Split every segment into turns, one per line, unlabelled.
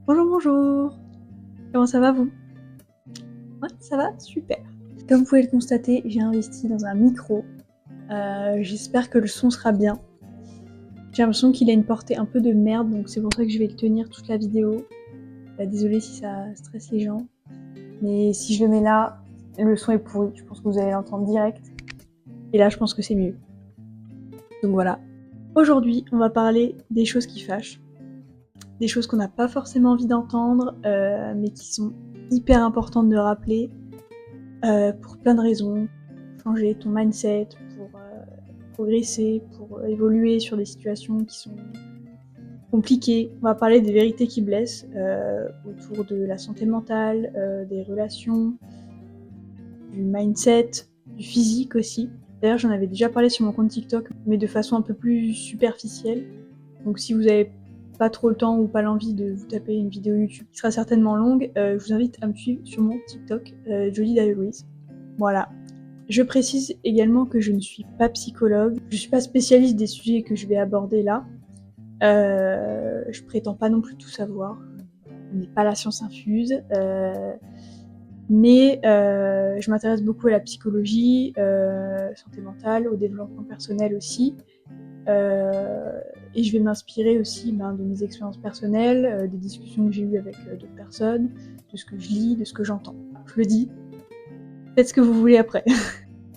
Bonjour, bonjour. Comment ça va vous? Ouais, ça va? Super. Comme vous pouvez le constater, j'ai investi dans un micro. J'espère que le son sera bien. J'ai l'impression qu'il a une portée un peu de merde, donc c'est pour ça que je vais le tenir toute la vidéo. Désolée si ça stresse les gens. Mais si je le mets là, le son est pourri. Je pense que vous allez l'entendre direct. Et là, je pense que c'est mieux. Donc voilà. Aujourd'hui, on va parler des choses qui fâchent. Des choses qu'on n'a pas forcément envie d'entendre, mais qui sont hyper importantes de rappeler. Pour plein de raisons. Changer ton mindset, pour progresser, pour évoluer sur des situations qui sont compliquées. On va parler des vérités qui blessent autour de la santé mentale, des relations, du mindset, du physique aussi. D'ailleurs, j'en avais déjà parlé sur mon compte TikTok, mais de façon un peu plus superficielle. Donc si vous avez pas trop le temps ou pas l'envie de vous taper une vidéo YouTube qui sera certainement longue, je vous invite à me suivre sur mon TikTok, Jolie Diaries. Voilà. Je précise également que je ne suis pas psychologue, je suis pas spécialiste des sujets que je vais aborder là. Je prétends pas non plus tout savoir, on n'est pas la science infuse, mais je m'intéresse beaucoup à la psychologie, santé mentale, au développement personnel aussi. Et je vais m'inspirer aussi de mes expériences personnelles, des discussions que j'ai eues avec d'autres personnes, de ce que je lis, de ce que j'entends. Je le dis, faites ce que vous voulez après.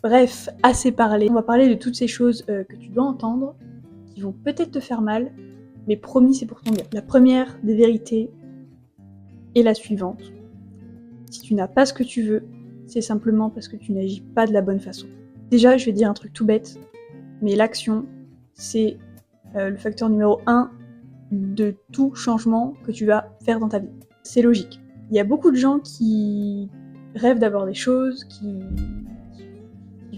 Bref, assez parlé. On va parler de toutes ces choses que tu dois entendre, qui vont peut-être te faire mal, mais promis c'est pour ton bien. La première des vérités est la suivante. Si tu n'as pas ce que tu veux, c'est simplement parce que tu n'agis pas de la bonne façon. Déjà, je vais dire un truc tout bête, mais l'action, c'est le facteur numéro 1 de tout changement que tu vas faire dans ta vie. C'est logique. Il y a beaucoup de gens qui rêvent d'avoir des choses, qui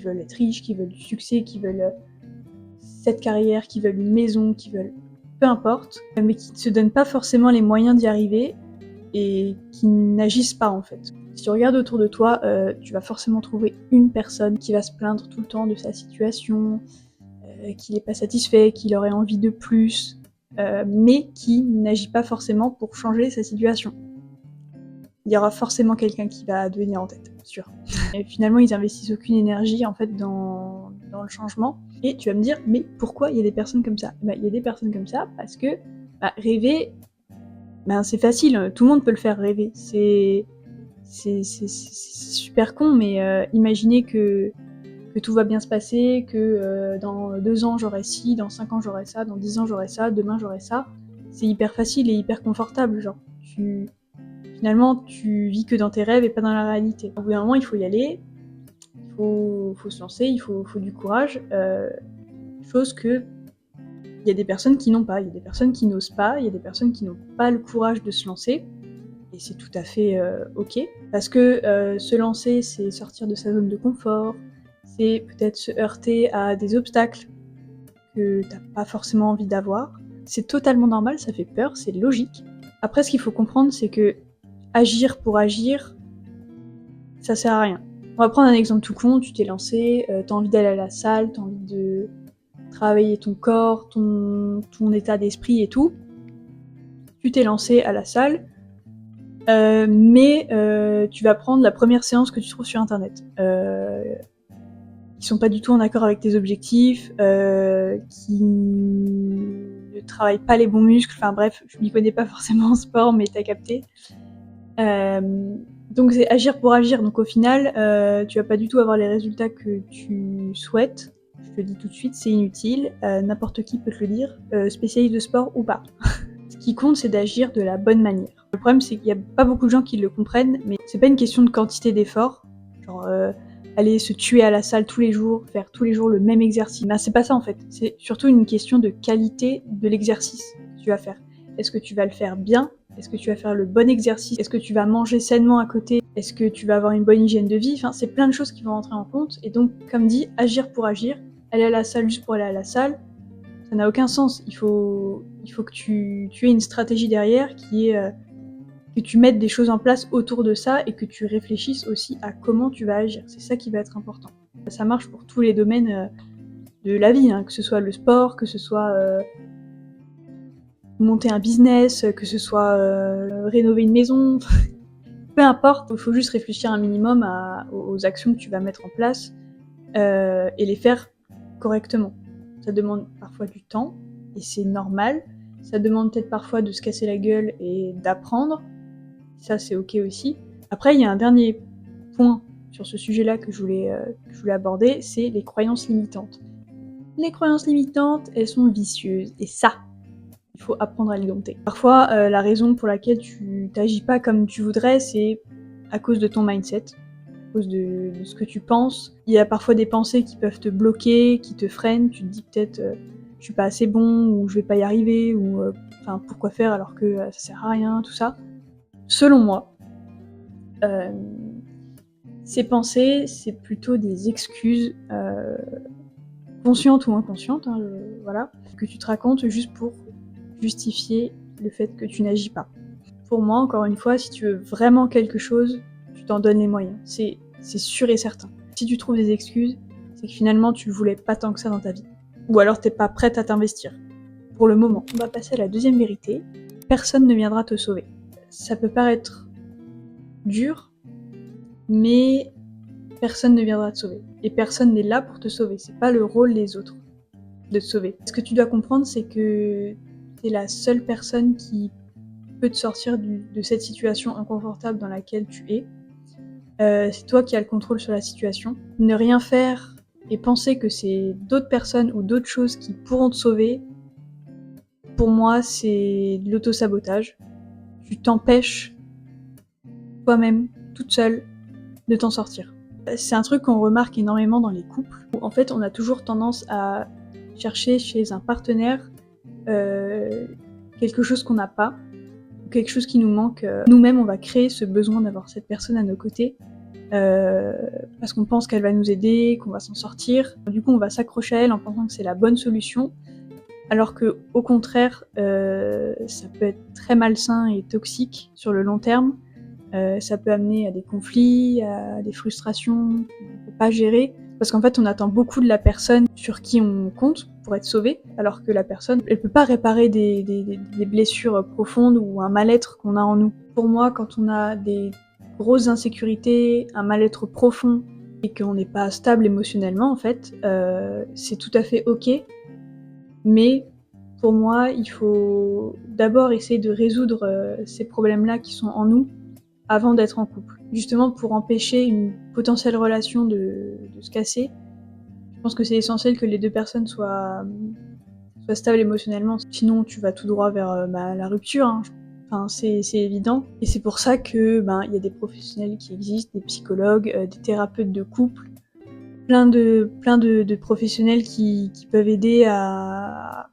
veulent être riches, qui veulent du succès, qui veulent cette carrière, qui veulent une maison, qui veulent peu importe, mais qui ne se donnent pas forcément les moyens d'y arriver et qui n'agissent pas en fait. Si tu regardes autour de toi, tu vas forcément trouver une personne qui va se plaindre tout le temps de sa situation, qui n'est pas satisfait, qui aurait envie de plus, mais qui n'agit pas forcément pour changer sa situation. Il y aura forcément quelqu'un qui va devenir en tête, sûr. Et finalement, ils investissent aucune énergie en fait dans le changement. Et tu vas me dire, mais pourquoi il y a des personnes comme ça? Il y a des personnes comme ça parce que rêver, c'est facile, tout le monde peut le faire rêver. C'est super con, mais imaginez que tout va bien se passer, que dans 2 ans j'aurai ci, dans 5 ans j'aurai ça, dans 10 ans j'aurai ça, demain j'aurai ça. C'est hyper facile et hyper confortable, genre. Finalement, tu vis que dans tes rêves et pas dans la réalité. Au bout d'un moment, il faut y aller, il faut se lancer, il faut du courage. Chose que il y a des personnes qui n'ont pas, il y a des personnes qui n'osent pas, il y a des personnes qui n'ont pas le courage de se lancer. Et c'est tout à fait ok. Parce que se lancer, c'est sortir de sa zone de confort, c'est peut-être se heurter à des obstacles que t'as pas forcément envie d'avoir. C'est totalement normal, ça fait peur, c'est logique. Après, ce qu'il faut comprendre, c'est que agir pour agir, ça sert à rien. On va prendre un exemple tout con, tu t'es lancé, t'as envie d'aller à la salle, t'as envie de travailler ton corps, ton état d'esprit et tout. Tu t'es lancé à la salle, mais tu vas prendre la première séance que tu trouves sur internet. Qui sont pas du tout en accord avec tes objectifs, qui ne travaillent pas les bons muscles, enfin bref, je m'y connais pas forcément en sport, mais t'as capté. Donc c'est agir pour agir, donc au final, tu vas pas du tout avoir les résultats que tu souhaites. Je te le dis tout de suite, c'est inutile, n'importe qui peut te le dire, spécialiste de sport ou pas. Ce qui compte, c'est d'agir de la bonne manière. Le problème, c'est qu'il y a pas beaucoup de gens qui le comprennent, mais c'est pas une question de quantité d'efforts, genre aller se tuer à la salle tous les jours, faire tous les jours le même exercice. C'est pas ça en fait, c'est surtout une question de qualité de l'exercice que tu vas faire. Est-ce que tu vas le faire bien? Est-ce que tu vas faire le bon exercice? Est-ce que tu vas manger sainement à côté? Est-ce que tu vas avoir une bonne hygiène de vie? Enfin, c'est plein de choses qui vont rentrer en compte, et donc, comme dit, agir pour agir, aller à la salle juste pour aller à la salle, ça n'a aucun sens. Il faut que tu aies une stratégie derrière qui est que tu mettes des choses en place autour de ça et que tu réfléchisses aussi à comment tu vas agir. C'est ça qui va être important. Ça marche pour tous les domaines de la vie, hein, que ce soit le sport, que ce soit monter un business, que ce soit rénover une maison, peu importe, il faut juste réfléchir un minimum aux actions que tu vas mettre en place et les faire correctement. Ça demande parfois du temps, et c'est normal. Ça demande peut-être parfois de se casser la gueule et d'apprendre. Ça, c'est ok aussi. Après, il y a un dernier point sur ce sujet-là que je voulais aborder, c'est les croyances limitantes. Les croyances limitantes, elles sont vicieuses, et ça, il faut apprendre à les dompter. Parfois, la raison pour laquelle tu t'agis pas comme tu voudrais, c'est à cause de ton mindset, à cause de ce que tu penses. Il y a parfois des pensées qui peuvent te bloquer, qui te freinent. Tu te dis peut-être je suis pas assez bon, ou je vais pas y arriver, ou pourquoi faire alors que ça sert à rien, tout ça. Selon moi, ces pensées, c'est plutôt des excuses conscientes ou inconscientes, voilà, que tu te racontes juste pour justifier le fait que tu n'agis pas. Pour moi, encore une fois, si tu veux vraiment quelque chose, tu t'en donnes les moyens. C'est sûr et certain. Si tu trouves des excuses, c'est que finalement tu voulais pas tant que ça dans ta vie. Ou alors t'es pas prête à t'investir. Pour le moment. On va passer à la deuxième vérité. Personne ne viendra te sauver. Ça peut paraître dur, mais personne ne viendra te sauver. Et personne n'est là pour te sauver. C'est pas le rôle des autres de te sauver. Ce que tu dois comprendre, c'est que t'es la seule personne qui peut te sortir de cette situation inconfortable dans laquelle tu es. C'est toi qui as le contrôle sur la situation. Ne rien faire et penser que c'est d'autres personnes ou d'autres choses qui pourront te sauver, pour moi, c'est de l'auto-sabotage. Tu t'empêches toi-même, toute seule, de t'en sortir. C'est un truc qu'on remarque énormément dans les couples, où en fait on a toujours tendance à chercher chez un partenaire quelque chose qu'on n'a pas, quelque chose qui nous manque. Nous-mêmes, on va créer ce besoin d'avoir cette personne à nos côtés, parce qu'on pense qu'elle va nous aider, qu'on va s'en sortir. Du coup, on va s'accrocher à elle en pensant que c'est la bonne solution, alors que, au contraire, ça peut être très malsain et toxique sur le long terme. Ça peut amener à des conflits, à des frustrations qu'on peut pas gérer, parce qu'en fait, on attend beaucoup de la personne sur qui on compte pour être sauvé, alors que la personne, elle peut pas réparer des blessures profondes ou un mal-être qu'on a en nous. Pour moi, quand on a des grosses insécurités, un mal-être profond, et qu'on n'est pas stable émotionnellement, en fait, c'est tout à fait ok, mais pour moi, il faut d'abord essayer de résoudre ces problèmes-là qui sont en nous, avant d'être en couple. Justement pour empêcher une potentielle relation de se casser. Je pense que c'est essentiel que les deux personnes soient stables émotionnellement, sinon tu vas tout droit vers la rupture, hein. Enfin, c'est évident. Et c'est pour ça que y a des professionnels qui existent, des psychologues, des thérapeutes de couple, plein de professionnels qui peuvent aider à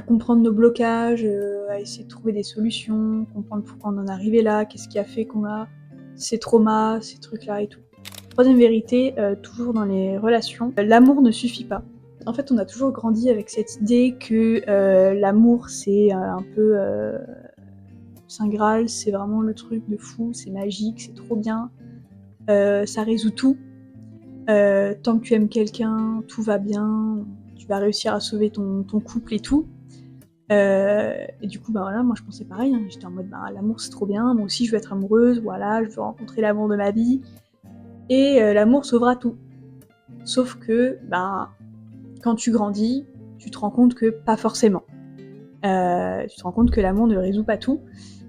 comprendre nos blocages, à essayer de trouver des solutions, comprendre pourquoi on en est arrivé là, qu'est-ce qui a fait qu'on a ces traumas, ces trucs-là et tout. Troisième vérité, toujours dans les relations, l'amour ne suffit pas. En fait, on a toujours grandi avec cette idée que l'amour, c'est un peu Saint Graal, c'est vraiment le truc de fou, c'est magique, c'est trop bien, ça résout tout. Tant que tu aimes quelqu'un, tout va bien, tu vas réussir à sauver ton couple et tout. Et du coup, voilà, moi je pensais pareil, hein. J'étais en mode l'amour c'est trop bien, moi aussi je veux être amoureuse, voilà, je veux rencontrer l'amour de ma vie, et l'amour sauvera tout. Sauf que, quand tu grandis, tu te rends compte que pas forcément. Tu te rends compte que l'amour ne résout pas tout,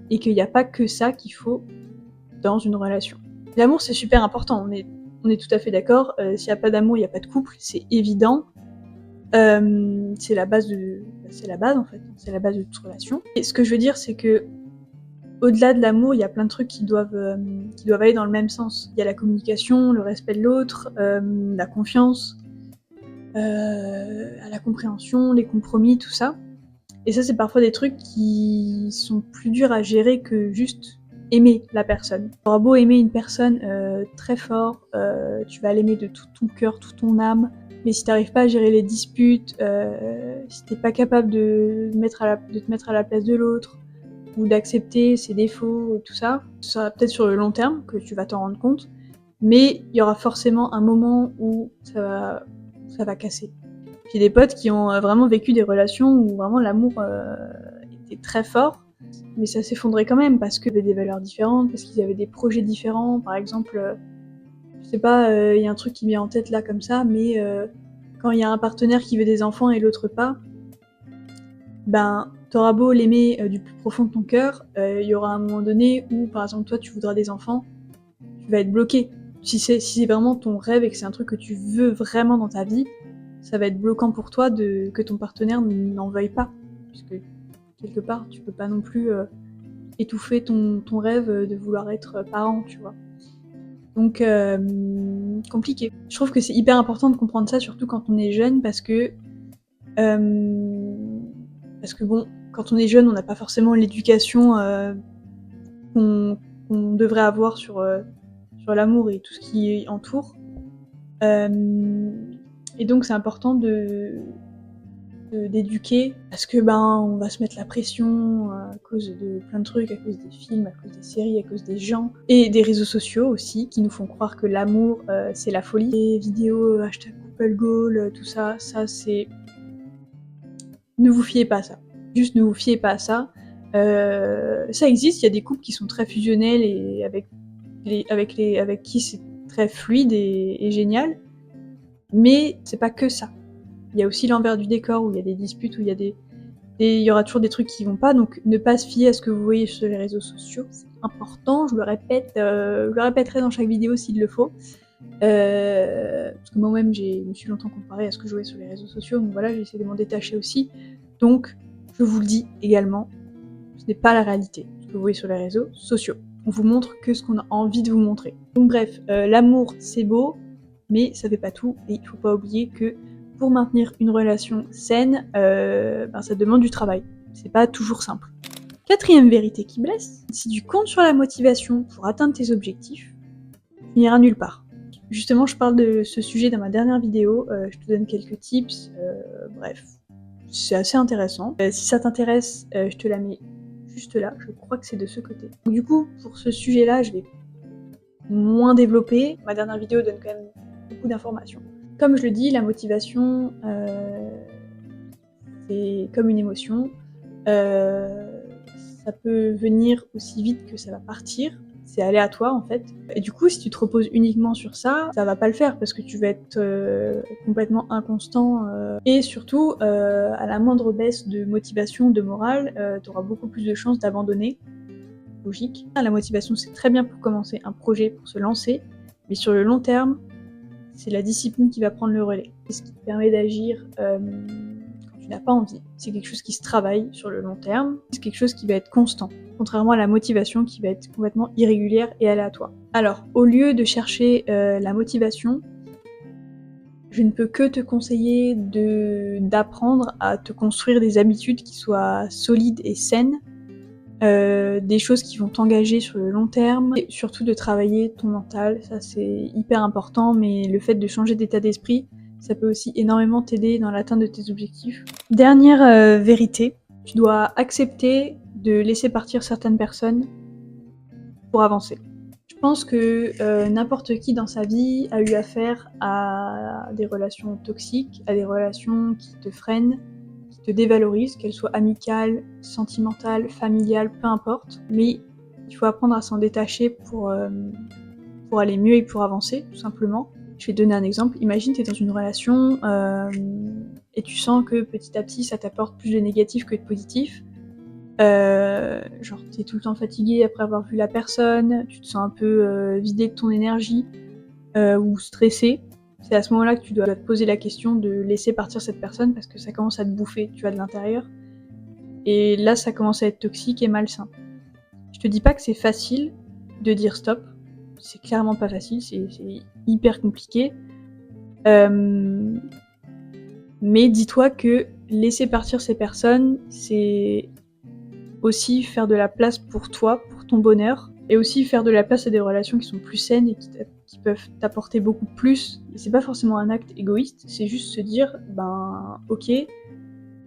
et qu'il n'y a pas que ça qu'il faut dans une relation. L'amour c'est super important, on est tout à fait d'accord, s'il n'y a pas d'amour, il n'y a pas de couple, c'est évident. C'est la base en fait, c'est la base de toute relation. Et ce que je veux dire, c'est que au-delà de l'amour, il y a plein de trucs qui doivent aller dans le même sens. Il y a la communication, le respect de l'autre, la confiance, la compréhension, les compromis, tout ça. Et ça, c'est parfois des trucs qui sont plus durs à gérer que juste aimer la personne. Tu auras beau aimer une personne très fort, tu vas l'aimer de tout ton cœur, toute ton âme, mais si t'arrives pas à gérer les disputes, si t'es pas capable de te mettre à la place de l'autre, ou d'accepter ses défauts, tout ça, ce sera peut-être sur le long terme que tu vas t'en rendre compte, mais il y aura forcément un moment où ça va casser. J'ai des potes qui ont vraiment vécu des relations où vraiment l'amour était très fort, mais ça s'effondrait quand même parce qu'il y avait des valeurs différentes, parce qu'ils avaient des projets différents. Par exemple, je sais pas, y a un truc qui me vient en tête là comme ça, mais quand il y a un partenaire qui veut des enfants et l'autre pas, ben t'auras beau l'aimer du plus profond de ton cœur, y aura un moment donné où par exemple toi tu voudras des enfants, tu vas être bloqué. Si c'est vraiment ton rêve et que c'est un truc que tu veux vraiment dans ta vie, ça va être bloquant pour toi que ton partenaire n'en veuille pas. Puisque quelque part, tu peux pas non plus étouffer ton rêve de vouloir être parent, tu vois. Donc, compliqué. Je trouve que c'est hyper important de comprendre ça, surtout quand on est jeune, parce que bon, quand on est jeune, on n'a pas forcément l'éducation qu'on devrait avoir sur l'amour et tout ce qui entoure. Et donc c'est important d'éduquer parce que on va se mettre la pression à cause de plein de trucs, à cause des films, à cause des séries, à cause des gens et des réseaux sociaux aussi qui nous font croire que l'amour c'est la folie. Les vidéos hashtag couple goal, tout ça, c'est... Ne vous fiez pas à ça. Juste ne vous fiez pas à ça. Ça existe, il y a des couples qui sont très fusionnels et avec qui c'est très fluide et génial. Mais c'est pas que ça. Il y a aussi l'envers du décor où il y a des disputes, où il y aura toujours des trucs qui vont pas, donc ne pas se fier à ce que vous voyez sur les réseaux sociaux, c'est important, je le répète, je le répéterai dans chaque vidéo s'il le faut. Parce que moi-même je me suis longtemps comparée à ce que je voyais sur les réseaux sociaux, donc voilà, j'ai essayé de m'en détacher aussi. Donc, je vous le dis également, ce n'est pas la réalité, ce que vous voyez sur les réseaux sociaux. On vous montre que ce qu'on a envie de vous montrer. Donc bref, l'amour c'est beau, mais ça fait pas tout, et il faut pas oublier que pour maintenir une relation saine, ça demande du travail. C'est pas toujours simple. Quatrième vérité qui blesse, si tu comptes sur la motivation pour atteindre tes objectifs, tu n'iras nulle part. Justement, je parle de ce sujet dans ma dernière vidéo, je te donne quelques tips, bref, c'est assez intéressant. Si ça t'intéresse, je te la mets juste là, je crois que c'est de ce côté. Donc, du coup, pour ce sujet-là, je vais moins développer. Ma dernière vidéo donne quand même beaucoup d'informations. Comme je le dis, la motivation, c'est comme une émotion. Ça peut venir aussi vite que ça va partir. C'est aléatoire en fait. Et du coup, si tu te reposes uniquement sur ça, ça va pas le faire parce que tu vas être complètement inconstant. Et surtout, à la moindre baisse de motivation, de morale, tu auras beaucoup plus de chances d'abandonner. Logique. La motivation, c'est très bien pour commencer un projet, pour se lancer, mais sur le long terme, c'est la discipline qui va prendre le relais. C'est ce qui te permet d'agir quand tu n'as pas envie. C'est quelque chose qui se travaille sur le long terme. C'est quelque chose qui va être constant, contrairement à la motivation qui va être complètement irrégulière et aléatoire. Alors, au lieu de chercher la motivation, je ne peux que te conseiller d'apprendre à te construire des habitudes qui soient solides et saines, des choses qui vont t'engager sur le long terme, et surtout de travailler ton mental, ça c'est hyper important, mais le fait de changer d'état d'esprit, ça peut aussi énormément t'aider dans l'atteinte de tes objectifs. Dernière vérité, tu dois accepter de laisser partir certaines personnes pour avancer. Je pense que n'importe qui dans sa vie a eu affaire à des relations toxiques, à des relations qui te freinent, qui te dévalorisent, qu'elles soient amicales, sentimentales, familiales, peu importe. Mais il faut apprendre à s'en détacher pour aller mieux et pour avancer, tout simplement. Je vais te donner un exemple. Imagine tu es dans une relation et tu sens que petit à petit ça t'apporte plus de négatif que de positif. Genre t'es tout le temps fatigué après avoir vu la personne, tu te sens un peu vidé de ton énergie ou stressé. C'est à ce moment-là que tu dois te poser la question de laisser partir cette personne parce que ça commence à te bouffer, tu vois, de l'intérieur. Et là, ça commence à être toxique et malsain. Je te dis pas que c'est facile de dire stop. C'est clairement pas facile, c'est hyper compliqué. Mais dis-toi que laisser partir ces personnes, c'est aussi faire de la place pour toi, pour ton bonheur, et aussi faire de la place à des relations qui sont plus saines et qui peuvent t'apporter beaucoup plus. Et c'est pas forcément un acte égoïste, c'est juste se dire, ok,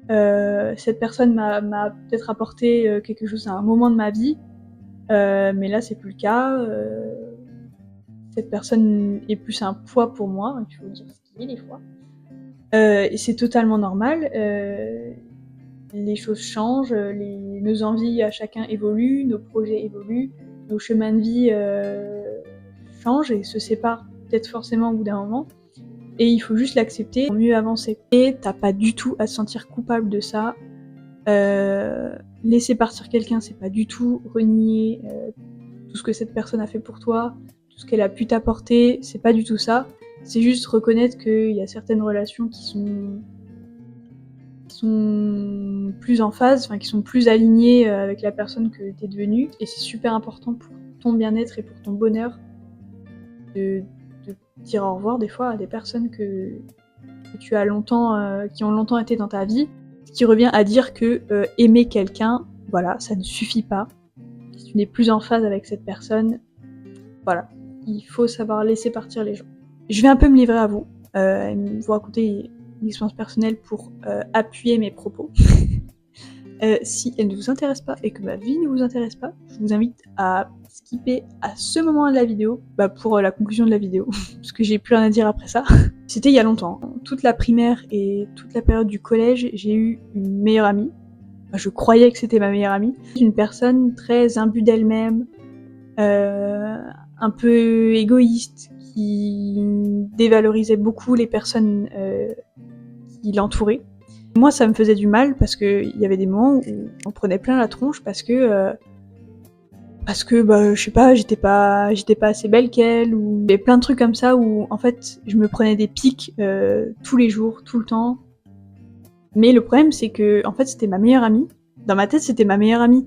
cette personne m'a peut-être apporté quelque chose à un moment de ma vie, mais là c'est plus le cas. Cette personne est plus un poids pour moi, il faut dire ce qu'il est des fois. Et c'est totalement normal. les choses changent, nos envies à chacun évoluent, nos projets évoluent, nos chemins de vie changent et se séparent peut-être forcément au bout d'un moment. Et il faut juste l'accepter pour mieux avancer. Et t'as pas du tout à te sentir coupable de ça. Laisser partir quelqu'un, c'est pas du tout renier tout ce que cette personne a fait pour toi, tout ce qu'elle a pu t'apporter, c'est pas du tout ça. C'est juste reconnaître qu'il y a certaines relations qui sont plus en phase, enfin qui sont plus alignées avec la personne que t'es devenue. Et c'est super important pour ton bien-être et pour ton bonheur de dire au revoir des fois à des personnes que tu as longtemps, qui ont longtemps été dans ta vie. Ce qui revient à dire que aimer quelqu'un, voilà, ça ne suffit pas. Si tu n'es plus en phase avec cette personne, voilà, il faut savoir laisser partir les gens. Je vais un peu me livrer à vous, vous raconter une expérience personnelle pour appuyer mes propos. Si elle ne vous intéresse pas et que ma vie ne vous intéresse pas, je vous invite à skipper à ce moment de la vidéo, pour la conclusion de la vidéo, parce que j'ai plus rien à dire après ça. C'était il y a longtemps. Toute la primaire et toute la période du collège, j'ai eu une meilleure amie. Enfin, je croyais que c'était ma meilleure amie. Une personne très imbue d'elle-même, un peu égoïste, qui dévalorisait beaucoup les personnes qui l'entouraient. Moi, ça me faisait du mal parce qu'il y avait des moments où on prenait plein la tronche parce que je sais pas, j'étais pas assez belle qu'elle, ou il y avait plein de trucs comme ça où en fait je me prenais des pics tous les jours, tout le temps. Mais le problème c'est que en fait c'était ma meilleure amie. Dans ma tête c'était ma meilleure amie.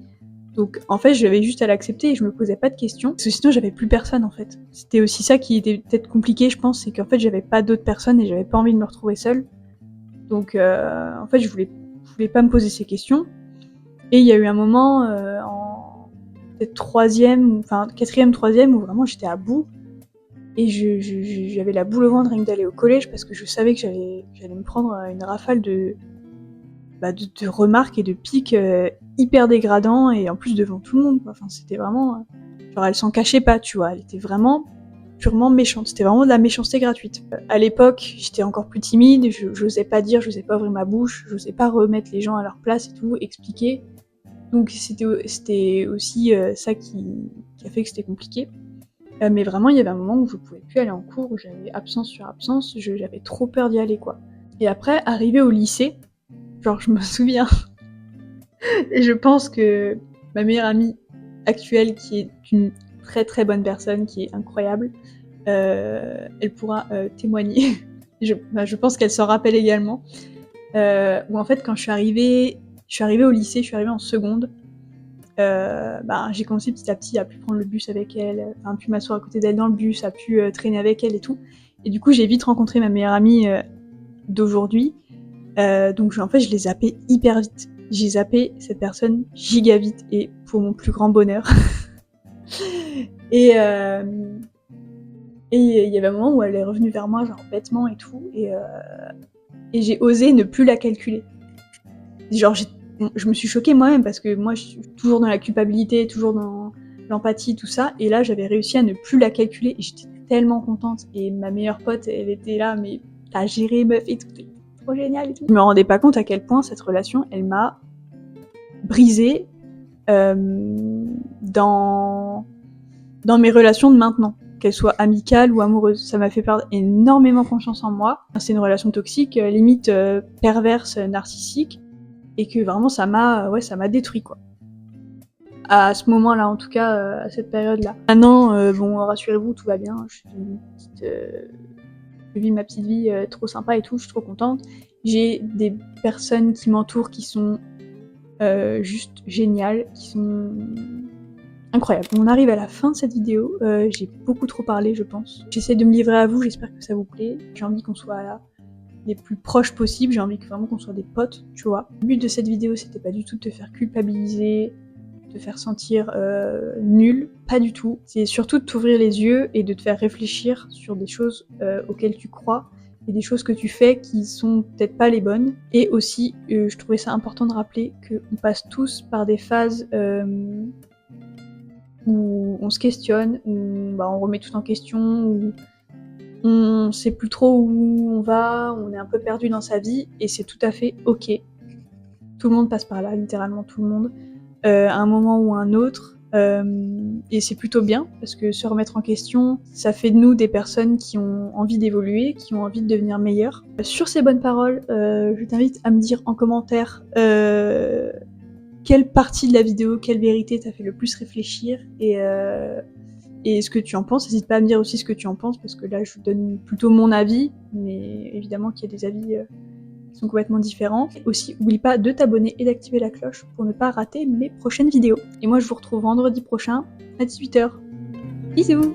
Donc en fait j'avais juste à l'accepter et je me posais pas de questions. Parce que sinon j'avais plus personne en fait. C'était aussi ça qui était peut-être compliqué je pense, c'est qu'en fait j'avais pas d'autres personnes et j'avais pas envie de me retrouver seule. Donc en fait je voulais pas me poser ces questions. Et il y a eu un moment en peut-être quatrième, troisième, où vraiment j'étais à bout. Et j'avais la boule au ventre rien que d'aller au collège parce que je savais que j'allais me prendre une rafale de remarques et de pics hyper dégradants et en plus devant tout le monde, quoi. Enfin, c'était vraiment... genre elle s'en cachait pas, tu vois. Elle était vraiment purement méchante. C'était vraiment de la méchanceté gratuite. À l'époque, j'étais encore plus timide, j'osais pas dire, j'osais pas ouvrir ma bouche, j'osais pas remettre les gens à leur place et tout, expliquer. Donc c'était aussi ça qui a fait que c'était compliqué. Mais vraiment, il y avait un moment où je pouvais plus aller en cours, où j'avais absence sur absence, j'avais trop peur d'y aller, quoi. Et après, arrivé au lycée, genre je me souviens, et je pense que ma meilleure amie actuelle, qui est une très très bonne personne, qui est incroyable, elle pourra témoigner. Je pense qu'elle s'en rappelle également. Où en fait, quand je suis arrivée au lycée, je suis arrivée en seconde. J'ai commencé petit à petit à pu prendre le bus avec elle, à pu m'asseoir à côté d'elle dans le bus, à pu traîner avec elle et tout. Et du coup, j'ai vite rencontré ma meilleure amie d'aujourd'hui. Donc en fait, je l'ai zappée hyper vite. J'ai zappé cette personne giga vite et pour mon plus grand bonheur. Et il y avait un moment où elle est revenue vers moi, genre bêtement et tout, et j'ai osé ne plus la calculer. Genre je me suis choquée moi-même parce que moi je suis toujours dans la culpabilité, toujours dans l'empathie, tout ça, et là j'avais réussi à ne plus la calculer et j'étais tellement contente. Et ma meilleure pote, elle était là, mais t'as géré meuf et tout, c'est trop génial et tout. Je me rendais pas compte à quel point cette relation, elle m'a brisée dans mes relations de maintenant, qu'elles soient amicales ou amoureuses. Ça m'a fait perdre énormément confiance en moi. C'est une relation toxique, limite perverse, narcissique, et que vraiment ça m'a détruit, quoi. À ce moment-là, en tout cas, à cette période-là. Maintenant, rassurez-vous, tout va bien. Je vis ma petite vie trop sympa et tout, je suis trop contente. J'ai des personnes qui m'entourent qui sont juste géniales, qui sont incroyables. On arrive à la fin de cette vidéo, j'ai beaucoup trop parlé, je pense. J'essaie de me livrer à vous, j'espère que ça vous plaît. J'ai envie qu'on soit là les plus proches possibles, j'ai envie que vraiment qu'on soit des potes, tu vois. Le but de cette vidéo, c'était pas du tout de te faire culpabiliser, te faire sentir nul, pas du tout. C'est surtout de t'ouvrir les yeux et de te faire réfléchir sur des choses auxquelles tu crois et des choses que tu fais qui sont peut-être pas les bonnes. Et aussi, je trouvais ça important de rappeler qu'on passe tous par des phases où on se questionne, où on remet tout en question, où on sait plus trop où on va, on est un peu perdu dans sa vie, et c'est tout à fait ok. Tout le monde passe par là, littéralement tout le monde, à un moment ou à un autre. Et c'est plutôt bien, parce que se remettre en question, ça fait de nous des personnes qui ont envie d'évoluer, qui ont envie de devenir meilleures. Sur ces bonnes paroles, je t'invite à me dire en commentaire quelle partie de la vidéo, quelle vérité t'a fait le plus réfléchir, et ce que tu en penses. N'hésite pas à me dire aussi ce que tu en penses, parce que là je donne plutôt mon avis, mais évidemment qu'il y a des avis qui sont complètement différents. Aussi, oublie pas de t'abonner et d'activer la cloche pour ne pas rater mes prochaines vidéos. Et moi je vous retrouve vendredi prochain à 18 h. Bisous!